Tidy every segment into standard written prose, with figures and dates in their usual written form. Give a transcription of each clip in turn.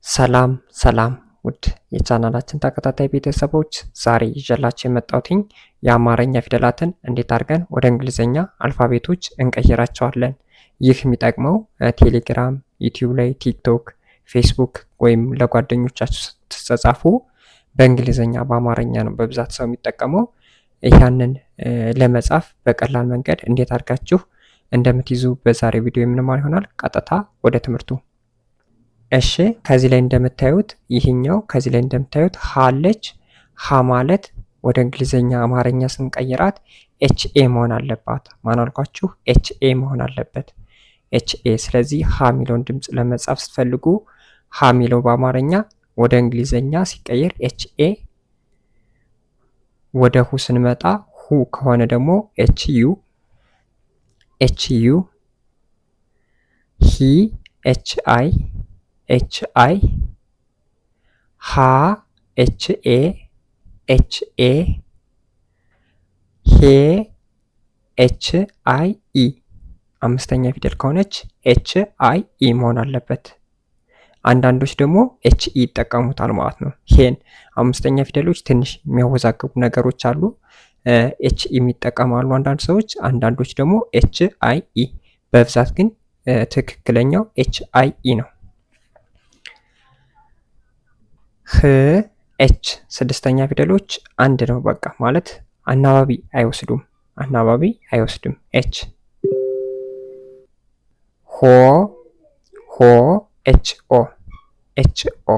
ሰላም ሰላም ውድ የቻናላችን ተከታታይ ቤተሰቦች ዛሬ ይዤላችሁ የመጣሁትኝ የአማርኛ ፊደላትን እንዴት አድርገን ወደ እንግሊዘኛ አልፋቤቶች እንቀይራቸዋለን። ይህ የሚጠቅመው ቴሌግራም፣ ዩቲዩብ ላይ፣ ቲክቶክ፣ ፌስቡክ ወይም ለጓደኞቻችሁ ስትጻጻፉ በእንግሊዘኛ በአማርኛ ነው በብዛት ሰው የሚጠቀመው። ያንን ለመጻፍ በቀላል መንገድ እንዴት አድርጋችሁ እንደምትይዙ በዛሬ ቪዲዮ የምንማር ይሆናል። ቀጥታ ወደ ትምህርቱ። እሺ ከዚህ ላይ እንደምታዩት ይህኛው ከዚህ ላይ እንደምታዩት ሀ አለች። ሀ ማለት ወደ እንግሊዘኛ አማርኛ ስንቀይራት ኤችኤ መሆን አለባት። ማን አልኳችሁ? ኤችኤ መሆን አለበት። ኤችኤ። ስለዚህ ሀ የሚለውን ድምፅ ለመጻፍ ስትፈልጉ ሀ የሚለው በአማርኛ ወደ እንግሊዘኛ ሲቀየር ኤችኤ፣ ወደ ሁ ስንመጣ ሁ ከሆነ ደግሞ ኤችዩ፣ ኤችዩ፣ ሂ ኤችአይ፣ ኤችአይ፣ ሀ ኤችኤ፣ ኤችኤ፣ ሄ ኤችአይኢ። አምስተኛ ፊደል ከሆነች ኤችአይኢ መሆን አለበት። አንዳንዶች ደግሞ ኤችኢ ይጠቀሙታል ማለት ነው። ሄን አምስተኛ ፊደሎች ትንሽ የሚያወዛግቡ ነገሮች አሉ። ኤችኢ የሚጠቀማሉ አንዳንድ ሰዎች፣ አንዳንዶች ደግሞ ኤችአይኢ። በብዛት ግን ትክክለኛው ኤችአይኢ ነው። ህ ኤች ስድስተኛ ፊደሎች አንድ ነው። በቃ ማለት አናባቢ አይወስዱም፣ አናባቢ አይወስዱም። ኤች ሆ ሆ ኤች ኦ፣ ኤች ኦ።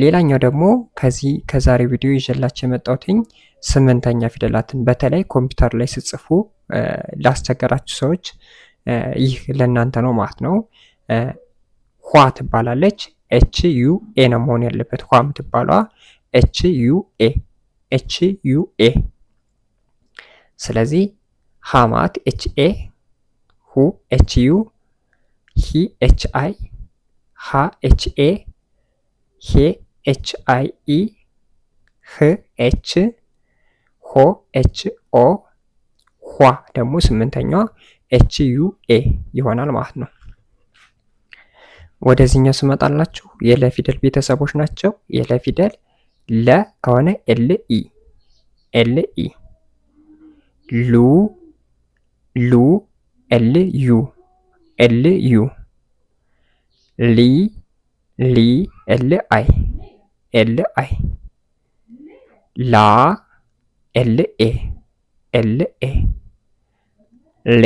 ሌላኛው ደግሞ ከዛሬ ቪዲዮ ይዤላችሁ የመጣሁትኝ ስምንተኛ ፊደላትን በተለይ ኮምፒውተር ላይ ስጽፉ ላስቸገራችሁ ሰዎች ይህ ለእናንተ ነው ማለት ነው። ኋ ትባላለች። ኤች ዩ ኤ ነው መሆን ያለበት። ኋ የምትባሏ ኤች ዩ ኤ፣ ኤች ዩ ኤ። ስለዚህ ሀ ማለት ኤች ኤ፣ ሁ ኤች ዩ፣ ሂ ኤች አይ፣ ሀ ኤች ኤ፣ ሄ ኤች አይ ኢ፣ ህ ኤች፣ ሆ ኤች ኦ፣ ኋ ደግሞ ስምንተኛዋ ኤች ዩ ኤ ይሆናል ማለት ነው። ወደዚህኛው ስመጣላችሁ የለ ፊደል ቤተሰቦች ናቸው። የለ ፊደል ለ ከሆነ ኤል ኢ፣ ኤል ኢ። ሉ ሉ ኤል ዩ፣ ኤል ዩ። ሊ ሊ ኤል አይ፣ ኤል አይ። ላ ኤል ኤ፣ ኤል ኤ። ሌ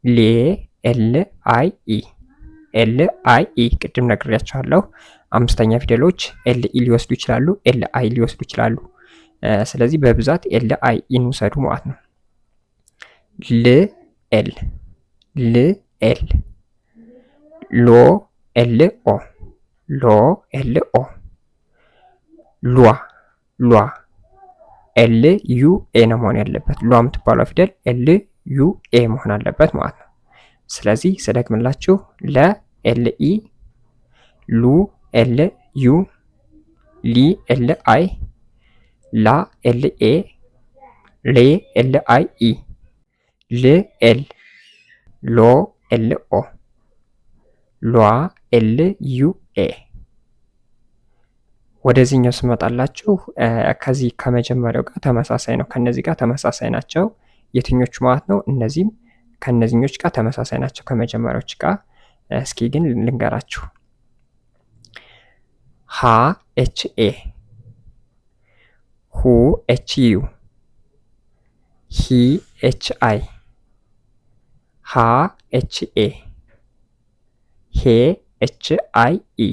ሌ ኤል አይ ኢ፣ ኤል አይ ኢ። ቅድም ነግሬያችኋለሁ። አምስተኛ ፊደሎች ኤል ኢ ሊወስዱ ይችላሉ፣ ኤል አይ ሊወስዱ ይችላሉ። ስለዚህ በብዛት ኤል አይ ኢን ውሰዱ ማለት ነው። ል ኤል፣ ል ኤል። ሎ ኤል ኦ፣ ሎ ኤል ኦ። ሏ ሏ ኤል ዩ ኤ ነው መሆን ያለበት። ሏ የምትባለው ፊደል ኤል ዩ ኤ መሆን አለበት ማለት ነው። ስለዚህ ስደግምላችሁ ለ ኤል ኢ፣ ሉ ኤል ዩ፣ ሊ ኤል አይ፣ ላ ኤል ኤ፣ ሌ ኤል አይ ኢ፣ ል ኤል፣ ሎ ኤል ኦ፣ ሏ ኤል ዩ ኤ። ወደዚህኛው ስመጣላችሁ ከዚህ ከመጀመሪያው ጋር ተመሳሳይ ነው። ከነዚህ ጋር ተመሳሳይ ናቸው። የትኞቹ ማለት ነው? እነዚህም ከነዚህኞች ጋር ተመሳሳይ ናቸው ከመጀመሪያዎች ጋር። እስኪ ግን ልንገራችሁ። ሀ ኤች ኤ፣ ሁ ኤች ዩ፣ ሂ ኤች አይ፣ ሀ ኤች ኤ፣ ሄ ኤች አይ ኢ፣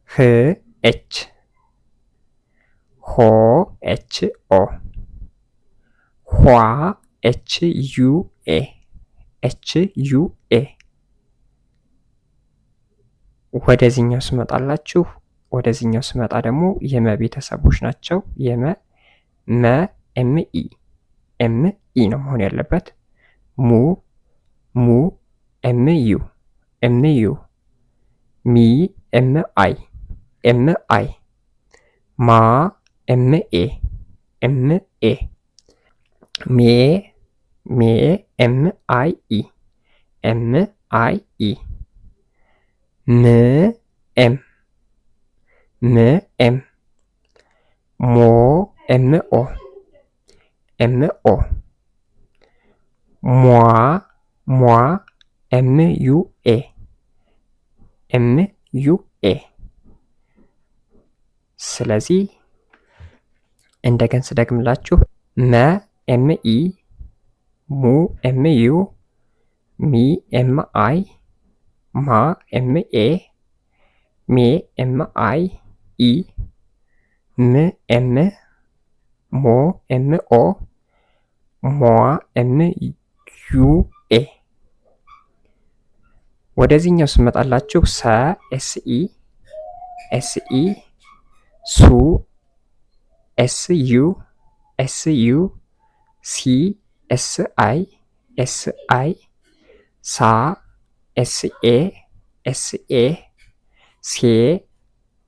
ህ ኤች፣ ሆ ኤች ኦ፣ ኋ ኤች ዩ ኤ፣ ኤች ዩ ኤ። ወደዚህኛው ስመጣላችሁ ወደዚህኛው ስመጣ ደግሞ የመ ቤተሰቦች ናቸው። የመ መ ኤም ኢ፣ ኤም ኢ ነው መሆን ያለበት። ሙ ሙ ኤም ዩ፣ ኤም ዩ። ሚ ኤም አይ፣ ኤም አይ። ማ ኤም ኤ፣ ኤም ኤ። ሜ ሜ ኤም አይ ኢ፣ ኤም አይ ኢ። ም ኤም ም ኤም ሞ ኤም ኦ ኤም ኦ ሟ ሟ ኤም ዩ ኤ ኤም ዩ ኤ። ስለዚህ እንደገን ስደግምላችሁ መ ኤም ኢ ሙ ኤም ዩ ሚ ኤም አይ ማ ኤም ኤ ሜ ኤም አይ ኢ ም ኤም ሞ ኤም ኦ ሟ ኤም ዩ ኤ። ወደዚህኛው ስመጣላችሁ ሰ ኤስ ኢ ኤስ ኢ ሱ ኤስ ዩ ኤስ ዩ ሲ ኤስ አይ ኤስ አይ ሳ ኤስ ኤ ኤስ ኤ ሴ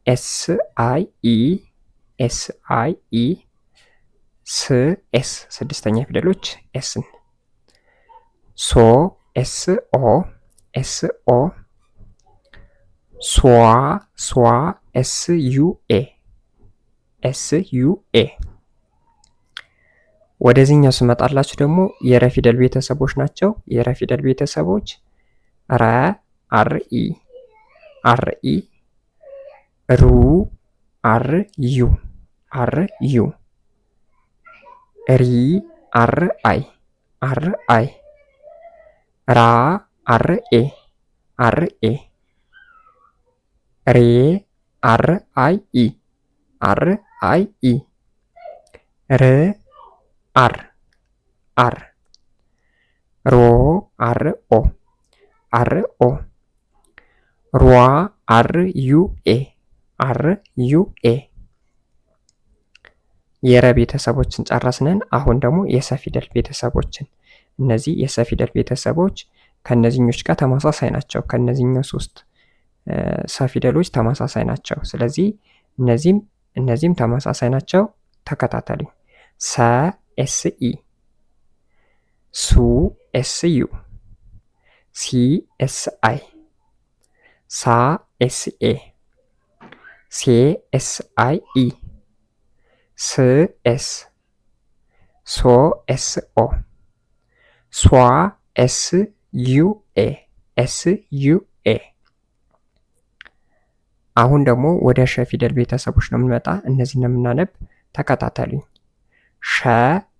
ኤስ አይ ኢ ኤስ አይ ኢ ስ ኤስ ስድስተኛ ፊደሎች ኤስን ሶ ኤስ ኦ ኤስ ኦ ሷ ሷ ኤስ ዩ ኤ ኤስ ዩ ኤ። ወደዚህኛው ስመጣላችሁ ደግሞ የረ ፊደል ቤተሰቦች ናቸው። የረ ፊደል ቤተሰቦች ረ አር ኢ አር ኢ ሩ አር ዩ አር ዩ ሪ አር አይ አር አይ ራ አር ኤ አር ኤ ሬ አር አይ ኢ አር አይ ኢ ር አር አር ሮ አር ኦ አር ኦ ሯ አር ዩ ኤ አር ዩ ኤ። የረ ቤተሰቦችን ጨረስነን። አሁን ደግሞ የሰ ፊደል ቤተሰቦችን። እነዚህ የሰ ፊደል ቤተሰቦች ከነዚህኞች ጋር ተመሳሳይ ናቸው። ከነዚህኛው ሶስት ሰ ፊደሎች ተመሳሳይ ናቸው። ስለዚህ እነዚህም ተመሳሳይ ናቸው። ተከታተሉ። ሰ ኤስ ኢ ሱ ኤስ ዩ ሲ ኤስ አይ ሳ ኤስ ኤ ሴ ኤስ አይ ኢ ስ ኤስ ሶ ኤስ ኦ ሷ ኤስ ዩ ኤ ኤስ ዩ ኤ። አሁን ደግሞ ወደ ሸ ፊደል ቤተሰቦች ነው የምንመጣ። እነዚህ ነው የምናነብ። ተከታተሉኝ። ሸ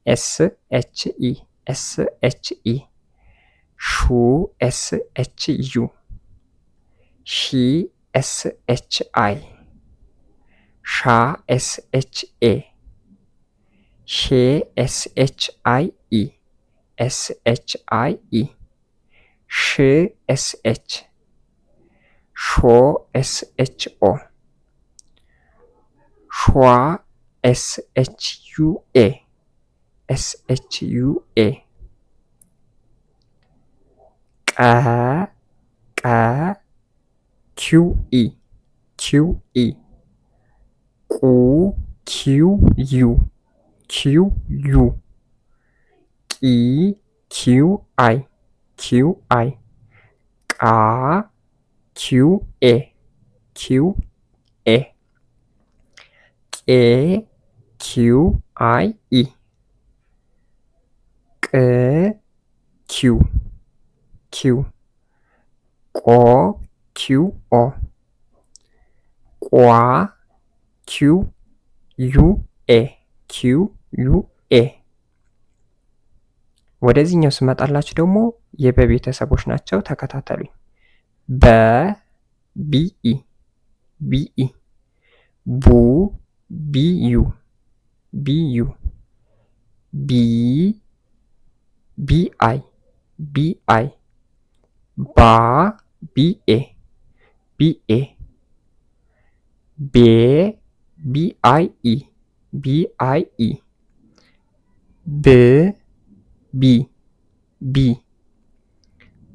ኤስ ኤች ኢ ኤስ ኤች ኢ ሹ ኤስ ኤች ዩ ሺ ኤስ ኤች አይ ሻ ኤስ ኤች ኤ ሼ ኤስ ኤች አይ ኢ ኤስ ኤች አይ ኢ ሽ ኤስ ኤች ሾ ኤስ ኤች ኦ ሿ ኤስ ኤች ዩ ኤ ኤስ ኤች ዩ ኤ ቀ ቀ ኪው ኢ ኪው ኢ ቁ ኪው ዩ ኪው ዩ ቂ ኪው አይ ኪው አይ ቃ ኪው ኤ ኪው ኤ ቄ ኪው አይ ኢ ቅ ኪው ኪው ቆ ኪው ኦ ቋ ኪው ዩ ኤ ኪው ዩ ኤ። ወደዚህኛው ስመጣላችሁ ደግሞ የበ ቤተሰቦች ናቸው። ተከታተሉኝ። በ ቢኢ ቢኢ ቡ ቢዩ ቢዩ ቢ ቢአይ ቢአይ ባ ቢኤ ቢኤ ቤ ቢአይኢ ቢአይኢ ብ ቢ ቢ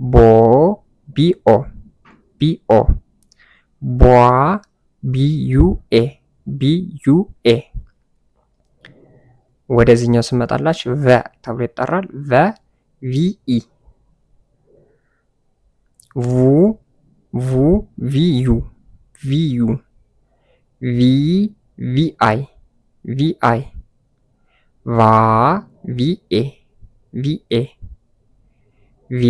ቦ ቢኦ ቢኦ ቧ ቢዩኤ ቢዩኤ። ወደዚህኛው ስመጣላችሁ ቨ ተብሎ ይጠራል። ቨ ቪኢ ቡ ቪ ቪዩ ቪዩ ቪ ቪአይ ቪአይ ቫ ቪኤ ቪኤ ቬ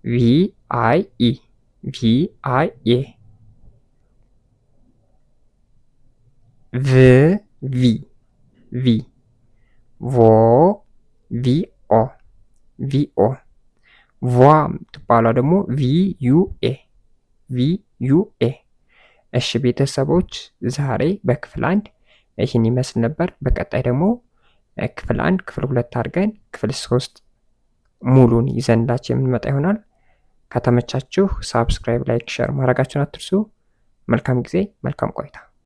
ቪአይኢ ቪአይኤ ቭ ቪ ቪ ቮ ቪኦ ቪኦ ቫ የምትባለው ደግሞ ቪዩኤ ቪዩኤ። እሺ ቤተሰቦች ዛሬ በክፍል 1 ይህን ይመስል ነበር። በቀጣይ ደግሞ ክፍል 1 ክፍል 2 አድርገን ክፍል 3 ሙሉን ይዘንላችሁ የምንመጣ ይሆናል። ከተመቻችሁ ሳብስክራይብ፣ ላይክ፣ ሼር ማድረጋችሁን አትርሱ። መልካም ጊዜ፣ መልካም ቆይታ